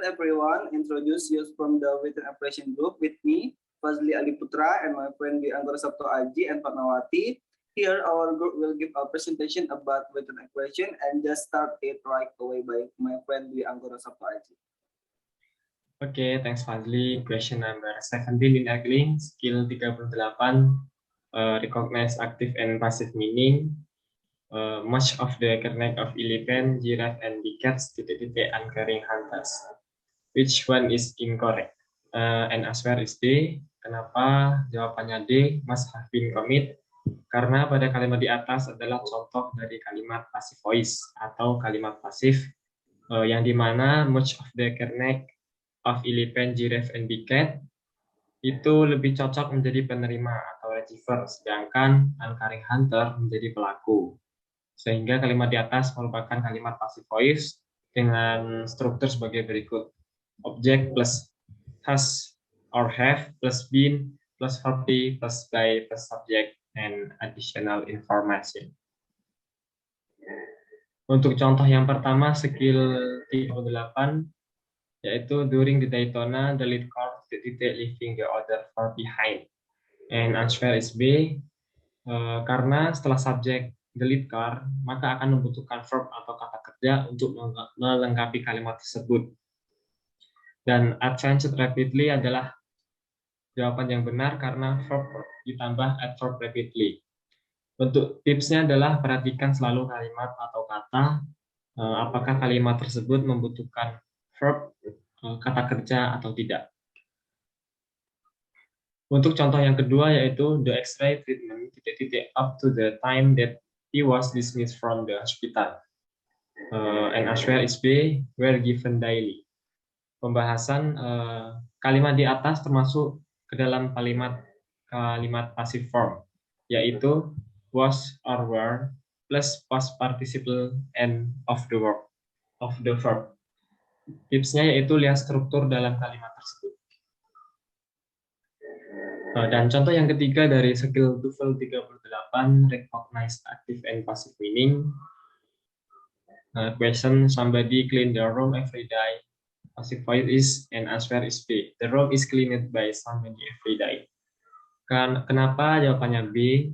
everyone. Introduce you from the written application group with me, Fazli Ali Putra, and my friend Dwi Anggara Sabto Aji and Fatmawati. Here, our group will give a presentation about written equation and just start it right away by my friend Dwi Anggara Sabto Aji. Okay, thanks Fazli. Question number 17 in Agling, skill 38, recognize active and passive meaning. Much of the kernel of elephant, giraffe, and big cats uncaring hunters. Which one is incorrect? And answer is D. Kenapa? Jawabannya D. Must have been commit. Karena pada kalimat di atas adalah contoh dari kalimat passive voice atau kalimat pasif yang dimana much of the kernel of elephant, giraffe, and big cat itu lebih cocok menjadi penerima atau receiver, sedangkan uncaring hunter menjadi pelaku. Sehingga kalimat di atas merupakan kalimat passive voice dengan struktur sebagai berikut. Object plus has or have plus been plus verb plus by plus subject and additional information. Untuk contoh yang pertama, skill 38, yaitu during the Daytona, the lead car leaving the other far behind. And answer is B. Karena setelah subjek the lead car, maka akan membutuhkan verb atau kata kerja untuk melengkapi kalimat tersebut. Dan advanced rapidly adalah jawaban yang benar karena verb ditambah adverb rapidly. Untuk tipsnya adalah perhatikan selalu kalimat atau kata, apakah kalimat tersebut membutuhkan verb, kata kerja atau tidak. Untuk contoh yang kedua yaitu the X-ray treatment up to the time that he was dismissed from the hospital. And answer is B, were given daily. Pembahasan kalimat di atas termasuk ke dalam kalimat passive form, yaitu was or were plus past participle and of the verb. Tipsnya yaitu lihat struktur dalam kalimat tersebut. Dan contoh yang ketiga dari skill TOEFL 38, recognize active and passive meaning. Question, somebody clean the room every day. Passive voice is, and answer is B. The room is cleaned by somebody every day. Kenapa jawabannya B?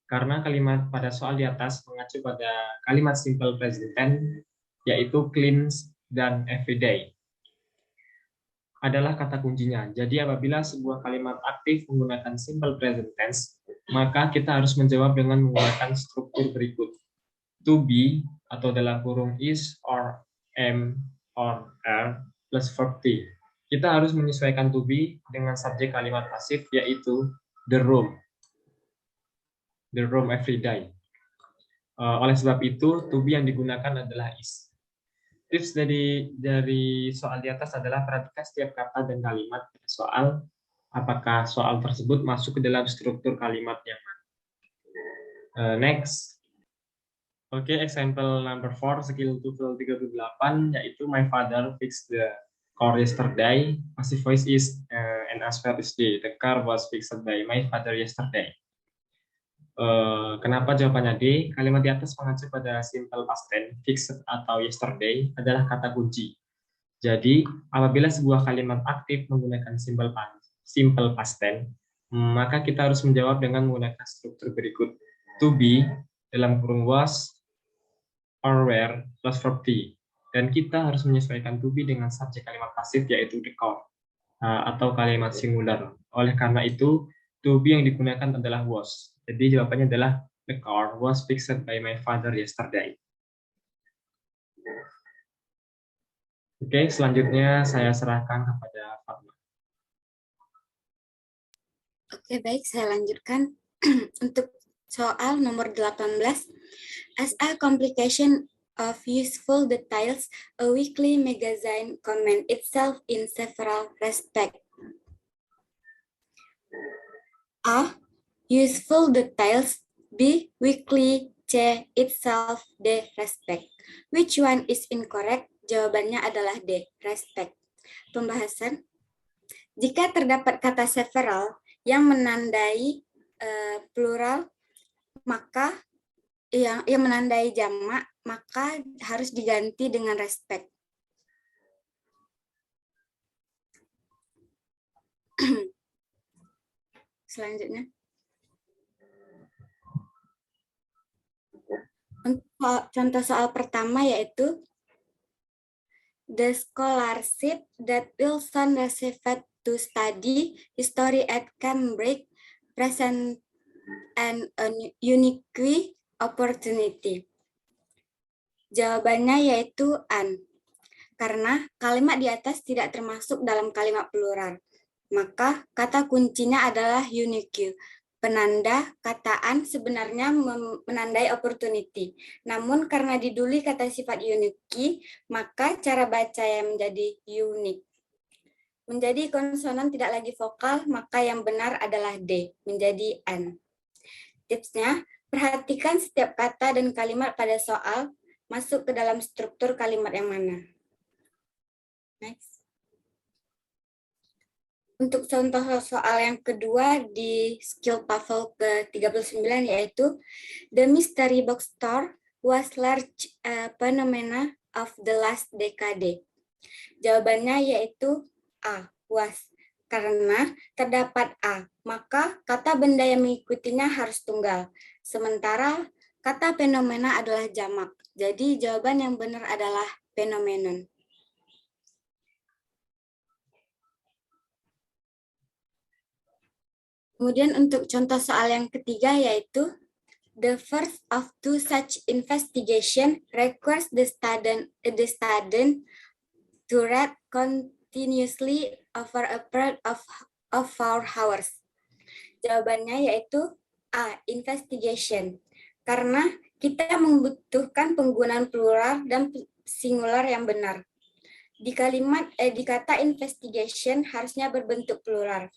Karena kalimat pada soal di atas mengacu pada kalimat simple present tense, yaitu cleans dan everyday adalah kata kuncinya. Jadi apabila sebuah kalimat aktif menggunakan simple present tense, maka kita harus menjawab dengan menggunakan struktur berikut. To be atau dalam kurung is or am or are plus verb T. Kita harus menyesuaikan to be dengan subjek kalimat pasif yaitu the room. The room every day. Oleh sebab itu, to be yang digunakan adalah is. Tips dari soal di atas adalah perhatikan setiap kata dan kalimat soal, apakah soal tersebut masuk ke dalam struktur kalimat yang mana. Next. Oke, example number 4, skill TOEFL 38, yaitu my father fixed the car yesterday. Passive voice is and answer is D. The car was fixed by my father yesterday. Kenapa jawabannya D? Kalimat di atas mengacu pada simple past tense, fixed atau yesterday adalah kata kunci. Jadi, apabila sebuah kalimat aktif menggunakan simple past tense, maka kita harus menjawab dengan menggunakan struktur berikut. To be, dalam kurung was, or were, plus verb T. Dan kita harus menyesuaikan to be dengan subjek kalimat pasif, yaitu the car, atau kalimat singular. Oleh karena itu, to be yang digunakan adalah was. Jadi jawabannya adalah the car was fixed by my father yesterday. Oke, selanjutnya saya serahkan kepada Fatma. Oke, baik, saya lanjutkan. Untuk soal nomor 18, as a complication of useful details, a weekly magazine comments itself in several respects. A. Useful details. B. Weekly. C. Itself. D. Respect. Which one is incorrect? Jawabannya adalah D. Respect. Pembahasan. Jika terdapat kata several yang menandai plural, maka yang menandai jamak, maka harus diganti dengan respect. Selanjutnya. Untuk contoh soal pertama yaitu the scholarship that Wilson received to study history at Cambridge present an unique opportunity. Jawabannya yaitu an. Karena kalimat di atas tidak termasuk dalam kalimat plural. Maka kata kuncinya adalah unique. Penanda kata an sebenarnya menandai opportunity. Namun karena diduli kata sifat unique, maka cara baca yang menjadi unik. Menjadi konsonan tidak lagi vokal, maka yang benar adalah D, menjadi an. Tipsnya, perhatikan setiap kata dan kalimat pada soal masuk ke dalam struktur kalimat yang mana. Next. Untuk contoh soal yang kedua di skill puzzle ke-39 yaitu the mystery box store was large phenomena of the last decade. Jawabannya yaitu A, was. Karena terdapat A, maka kata benda yang mengikutinya harus tunggal. Sementara kata fenomena adalah jamak. Jadi jawaban yang benar adalah phenomenon. Kemudian untuk contoh soal yang ketiga yaitu the first of two such investigation requires the student to read continuously over a period of 4 hours. Jawabannya yaitu A, investigation. Karena kita membutuhkan penggunaan plural dan singular yang benar. Di kata investigation harusnya berbentuk plural.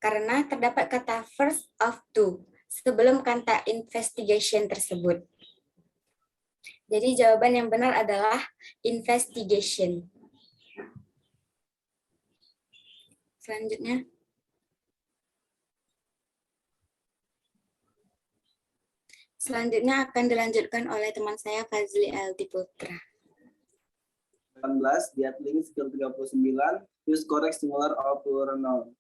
Karena terdapat kata first of two sebelum kata investigation tersebut. Jadi jawaban yang benar adalah investigation. Selanjutnya. Selanjutnya akan dilanjutkan oleh teman saya Fazli Aldi Putra. 18, di link skill 39, use correct singular or plural noun.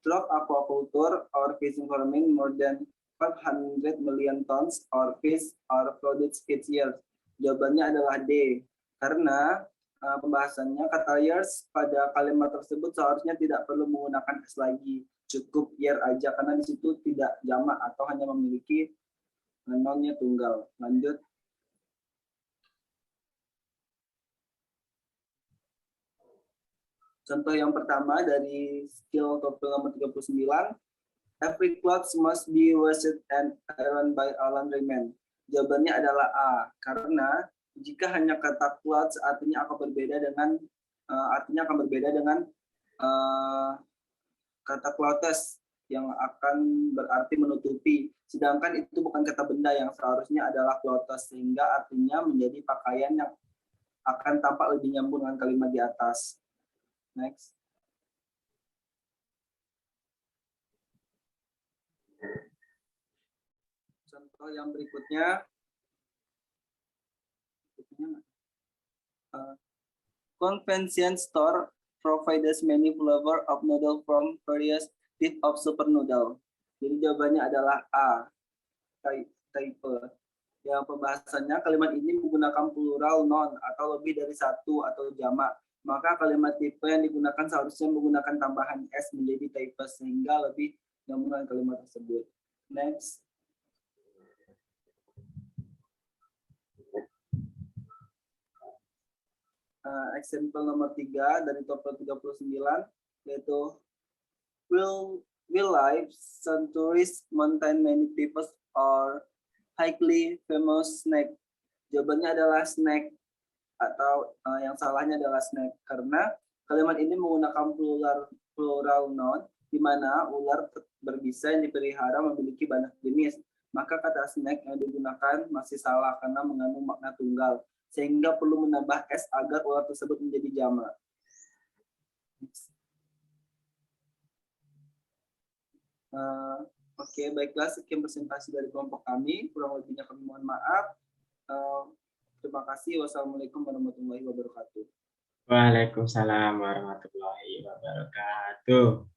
Truck aquaculture or fishing farming more than 500 million tons or fish are produced each year. Jawabannya adalah D. Karena pembahasannya kata years pada kalimat tersebut seharusnya tidak perlu menggunakan S lagi. Cukup year aja karena di situ tidak jamak atau hanya memiliki nounnya tunggal. Lanjut. Contoh yang pertama dari skill topik nomor 39, every clothes must be washed and ironed by a laundryman. Jawabannya adalah A, karena jika hanya kata clothes artinya akan berbeda dengan kata clothes yang akan berarti menutupi. Sedangkan itu bukan kata benda yang seharusnya adalah clothes, sehingga artinya menjadi pakaian yang akan tampak lebih nyambung dengan kalimat di atas. Next. Contoh yang berikutnya. Convenience store provides many flavor of noodle from various types of super noodle. Jadi jawabannya adalah A, type. Yang pembahasannya kalimat ini menggunakan plural noun atau lebih dari satu atau jamak. Maka kalimat tipe yang digunakan seharusnya menggunakan tambahan S menjadi type sehingga lebih nyambung dengan kalimat tersebut. Next. Example nomor 3 dari topik 39 yaitu will life centuries mountain many people or highly famous snack. Jawabannya adalah snack atau yang salahnya adalah snack karena kalimat ini menggunakan plural noun di mana ular berbisa yang dipelihara memiliki banyak jenis. Maka kata snack yang digunakan masih salah karena mengandung makna tunggal, sehingga perlu menambah S agar ular tersebut menjadi jamak. Oke, baiklah, sekian presentasi dari kelompok kami. Kurang lebihnya kami mohon maaf. Terima kasih. Wassalamualaikum warahmatullahi wabarakatuh. Waalaikumsalam warahmatullahi wabarakatuh.